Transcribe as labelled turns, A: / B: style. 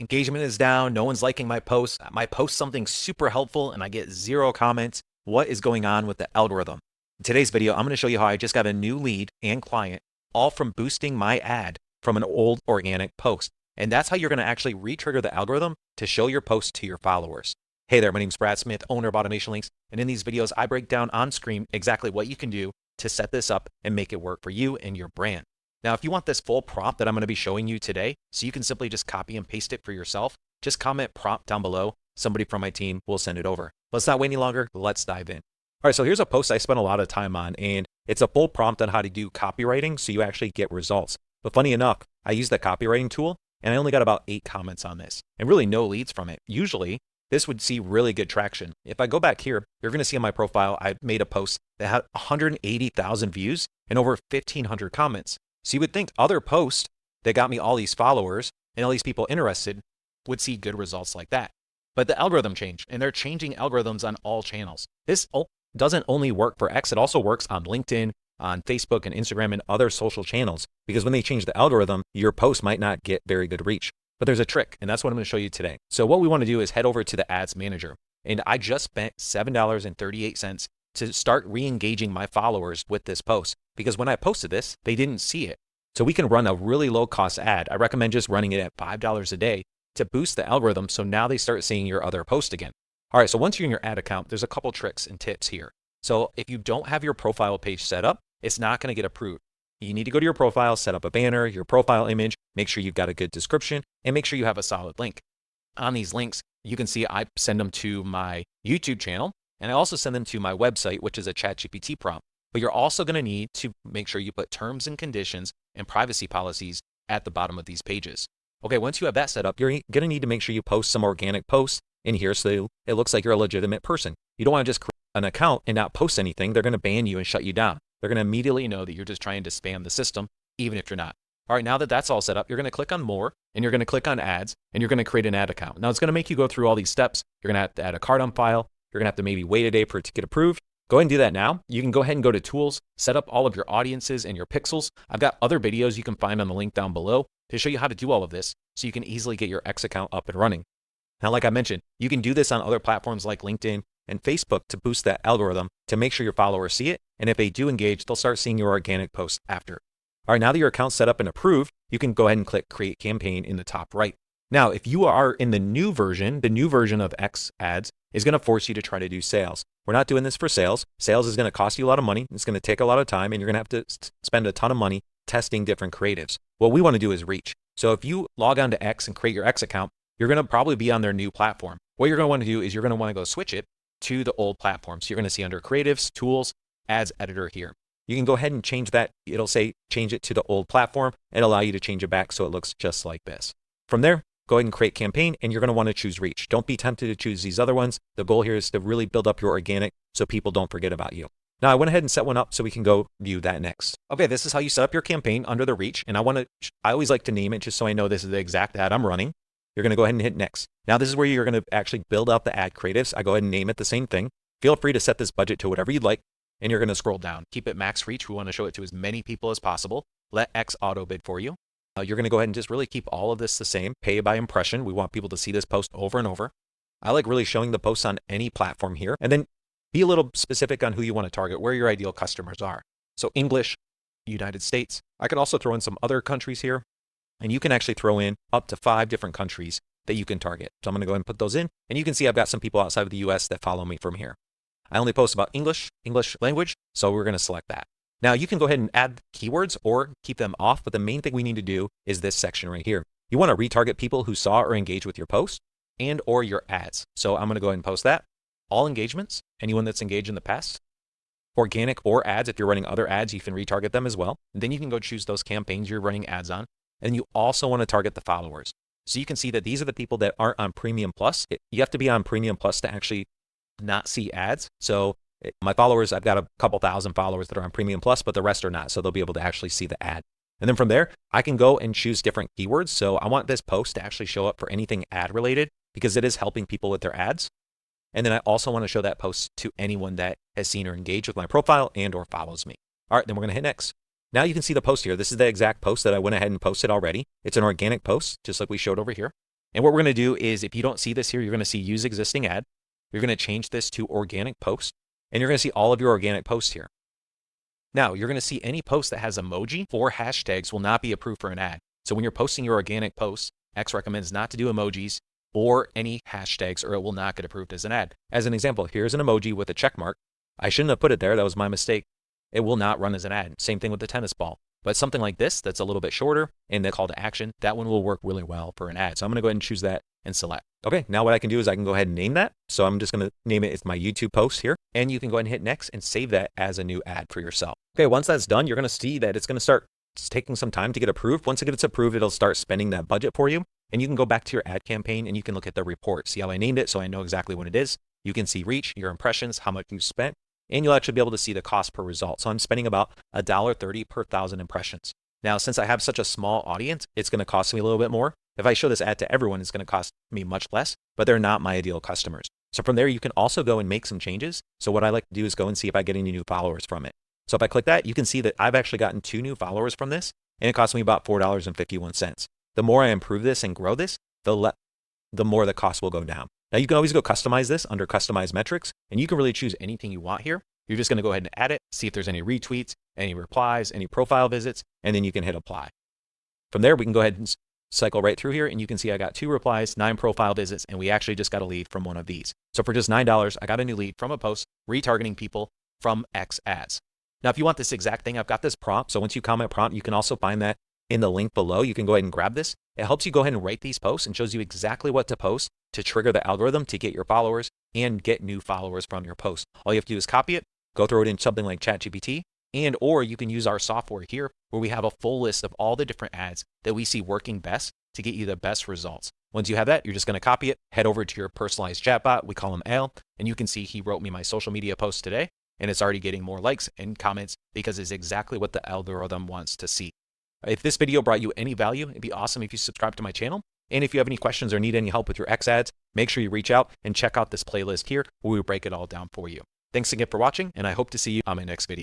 A: engagement is down, no one's liking my post. My post something super helpful and I get 0 comments. What is going on with the algorithm? In today's video, I'm going to show you how I just got a new lead and client, all from boosting my ad from an old organic post. And that's how you're going to actually re-trigger the algorithm to show your post to your followers. Hey there, my name's Brad Smith, owner of Automation Links. And in these videos, I break down on screen exactly what you can do to set this up and make it work for you and your brand. Now, if you want this full prompt that I'm going to be showing you today, so you can simply just copy and paste it for yourself, just comment prompt down below. Somebody from my team will send it over. Let's not wait any longer. Let's dive in. All right, so here's a post I spent a lot of time on, and it's a full prompt on how to do copywriting so you actually get results. But funny enough, I used the copywriting tool, and I only got about 8 comments on this, and really no leads from it. Usually, this would see really good traction. If I go back here, you're going to see on my profile, I made a post that had 180,000 views and over 1,500 comments. So you would think other posts that got me all these followers and all these people interested would see good results like that. But the algorithm changed, and they're changing algorithms on all channels. This doesn't only work for X, it also works on LinkedIn, on Facebook and Instagram and other social channels, because when they change the algorithm, your post might not get very good reach. But there's a trick, and that's what I'm going to show you today. So what we want to do is head over to the Ads Manager, and I just spent $7.38 to start re-engaging my followers with this post, because when I posted this, they didn't see it. So we can run a really low cost ad. I recommend just running it at $5 a day to boost the algorithm so now they start seeing your other post again. All right, so once you're in your ad account, there's a couple tricks and tips here. So if you don't have your profile page set up, it's not going to get approved. You need to go to your profile, set up a banner, your profile image, make sure you've got a good description, and make sure you have a solid link. On these links, you can see I send them to my YouTube channel, and I also send them to my website, which is a ChatGPT prompt. But you're also going to need to make sure you put terms and conditions and privacy policies at the bottom of these pages. Okay, once you have that set up, you're going to need to make sure you post some organic posts in here so it looks like you're a legitimate person. You don't want to just create an account and not post anything. They're going to ban you and shut you down. They're going to immediately know that you're just trying to spam the system, even if you're not. All right, now that that's all set up, you're going to click on More, and you're going to click on Ads, and you're going to create an ad account. Now, it's going to make you go through all these steps. You're going to have to add a card on file. You're going to have to maybe wait a day for it to get approved. Go ahead and do that now. You can go ahead and go to Tools, set up all of your audiences and your pixels. I've got other videos you can find on the link down below to show you how to do all of this so you can easily get your X account up and running. Now, like I mentioned, you can do this on other platforms like LinkedIn and Facebook to boost that algorithm to make sure your followers see it. And if they do engage, they'll start seeing your organic post after. All right, now that your account's set up and approved, you can go ahead and click Create Campaign in the top right. Now, if you are in the new version of X ads is going to force you to try to do sales. We're not doing this for sales. Sales is going to cost you a lot of money. It's going to take a lot of time, and you're going to have to spend a ton of money testing different creatives. What we want to do is reach. So if you log on to X and create your X account, you're going to probably be on their new platform. What you're going to want to do is you're going to want to go switch it to the old platform. So you're going to see under Creatives, Tools, Ads Editor here. You can go ahead and change that. It'll say change it to the old platform and allow you to change it back so it looks just like this. From there, go ahead and create campaign, and you're going to want to choose reach. Don't be tempted to choose these other ones. The goal here is to really build up your organic so people don't forget about you. Now, I went ahead and set one up so we can go view that next. Okay, this is how you set up your campaign under the reach. And I always like to name it just so I know this is the exact ad I'm running. You're going to go ahead and hit next. Now, this is where you're going to actually build out the ad creatives. I go ahead and name it the same thing. Feel free to set this budget to whatever you'd like, and you're going to scroll down. Keep it max reach. We want to show it to as many people as possible. Let X auto bid for you. You're going to go ahead and just really keep all of this the same. Pay by impression. We want people to see this post over and over. I like really showing the posts on any platform here. And then be a little specific on who you want to target, where your ideal customers are. So English, United States. I could also throw in some other countries here. And you can actually throw in up to 5 different countries that you can target. So I'm going to go ahead and put those in. And you can see I've got some people outside of the US that follow me from here. I only post about English language. So we're going to select that. Now, you can go ahead and add keywords or keep them off, but the main thing we need to do is this section right here. You want to retarget people who saw or engaged with your post and or your ads. So I'm going to go ahead and post that. All engagements, anyone that's engaged in the past. Organic or ads, if you're running other ads, you can retarget them as well. And then you can go choose those campaigns you're running ads on. And you also want to target the followers. So you can see that these are the people that aren't on Premium Plus. You have to be on Premium Plus to actually not see ads. So my followers, I've got a couple thousand followers that are on Premium Plus, but the rest are not. So they'll be able to actually see the ad. And then from there, I can go and choose different keywords. So I want this post to actually show up for anything ad related because it is helping people with their ads. And then I also want to show that post to anyone that has seen or engaged with my profile and or follows me. All right, then we're going to hit next. Now you can see the post here. This is the exact post that I went ahead and posted already. It's an organic post, just like we showed over here. And what we're going to do is, if you don't see this here, you're going to see use existing ad. You're going to change this to organic post, and you're going to see all of your organic posts here. Now, you're going to see any post that has emoji or hashtags will not be approved for an ad. So when you're posting your organic posts, X recommends not to do emojis or any hashtags, or it will not get approved as an ad. As an example, here's an emoji with a check mark. I shouldn't have put it there. That was my mistake. It will not run as an ad. Same thing with the tennis ball. But something like this that's a little bit shorter and the call to action, that one will work really well for an ad. So I'm going to go ahead and choose that and select. Okay, now what I can do is I can go ahead and name that. So I'm just going to name it, it's my YouTube post here. And you can go ahead and hit next and save that as a new ad for yourself. Okay, once that's done, you're going to see that it's going to start taking some time to get approved. Once it gets approved, it'll start spending that budget for you. And you can go back to your ad campaign and you can look at the report. See how I named it so I know exactly what it is. You can see reach, your impressions, how much you've spent, and you'll actually be able to see the cost per result. So I'm spending about $1.30 per 1,000 impressions. Now, since I have such a small audience, it's going to cost me a little bit more. If I show this ad to everyone, it's going to cost me much less, but they're not my ideal customers. So from there, you can also go and make some changes. So what I like to do is go and see if I get any new followers from it. So if I click that, you can see that I've actually gotten 2 new followers from this, and it cost me about $4.51. The more I improve this and grow this, the more the cost will go down. Now you can always go customize this under customize metrics, and you can really choose anything you want here. You're just going to go ahead and add it, see if there's any retweets, any replies, any profile visits, and then you can hit apply. From there, we can go ahead and cycle right through here, and you can see I got 2 replies, 9 profile visits, and we actually just got a lead from one of these. So for just $9, I got a new lead from a post retargeting people from X ads. Now, if you want this exact thing, I've got this prompt. So once you comment prompt, you can also find that in the link below. You can go ahead and grab this. It helps you go ahead and write these posts and shows you exactly what to post to trigger the algorithm to get your followers and get new followers from your post. All you have to do is copy it, go throw it in something like ChatGPT, or you can use our software here where we have a full list of all the different ads that we see working best to get you the best results. Once you have that, you're just going to copy it, head over to your personalized chatbot. We call him Al, and you can see he wrote me my social media post today, and it's already getting more likes and comments because it's exactly what the algorithm wants to see. If this video brought you any value, it'd be awesome if you subscribe to my channel. And if you have any questions or need any help with your X ads, make sure you reach out and check out this playlist here where we break it all down for you. Thanks again for watching, and I hope to see you on my next video.